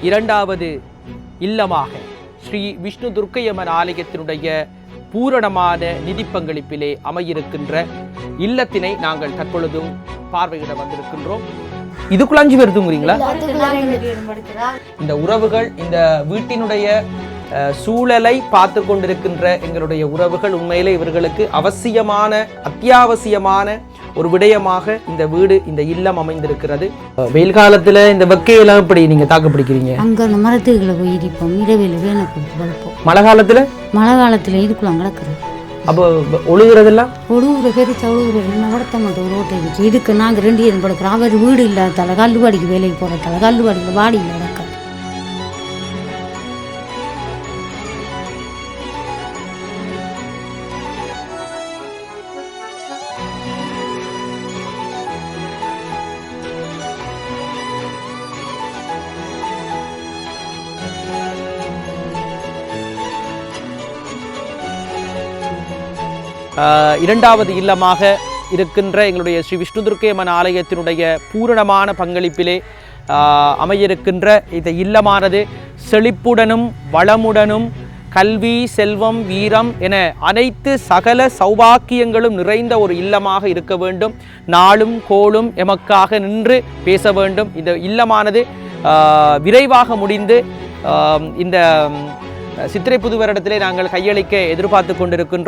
இரண்டாவது இல்லமாக ஸ்ரீ விஷ்ணு துர்க்கையம்மன் ஆலயத்தினுடைய பூரணமான நிதி பங்களிப்பிலே அமையிருக்கின்ற இல்லத்தினை நாங்கள் தற்பொழுதும் பார்வையிட வந்திருக்கின்றோம். இதுக்குள்ள 5 பேர் தூங்குறீங்களா? இந்த உறவுகள், இந்த வீட்டினுடைய சூழலை பார்த்து கொண்டிருக்கின்ற எங்களுடைய உறவுகள் உண்மையிலே இவர்களுக்கு அத்தியாவசியமான ஒரு விடயமாக இந்த வீடு, இந்த இல்லம் அமைந்திருக்கிறது. வெயில் காலத்துல இந்த வெக்கையெல்லாம் எப்படி நீங்க தாக்கு பிடிக்கிறீங்க? அங்க அந்த மரத்துக்குள்ள போய் இருப்போம், இரவில் வேணை கொடுத்து வளர்ப்போம். மழை காலத்துல இதுக்குள்ள கிடக்குறோம். அப்போ ஒழுகுறதெல்லாம் ஒழுகுற பெருசா ஒழுகுற வளர்த்த மாட்டோம். ரோட்டை இருக்கு. இதுக்கு நாங்கள் 2 பேரும் படுக்கிறோம். அவர் வீடு இல்லாதால கல்லுவாடிக்கு வேலைக்கு போறதால கல்லுவாடியில் வாடியில் நடக்க. இரண்டாவது இல்லமாக இருக்கின்ற எங்களுடைய ஸ்ரீ விஷ்ணு துர்க்கையம்மன் ஆலயத்தினுடைய பூரணமான பங்களிப்பிலே அமையிருக்கின்ற இந்த இல்லமானது செழிப்புடனும் வளமுடனும் கல்வி, செல்வம், வீரம் என அனைத்து சகல சௌபாக்கியங்களும் நிறைந்த ஒரு இல்லமாக இருக்க வேண்டும். நாளும் கோளும் எமக்காக நின்று பேச வேண்டும். இந்த இல்லமானது விரைவாக முடிந்து இந்த சித்திரை புது வருடத்திலே நாங்கள் கையளிக்க எதிர்பார்த்து கொண்டிருக்கின்றோம்.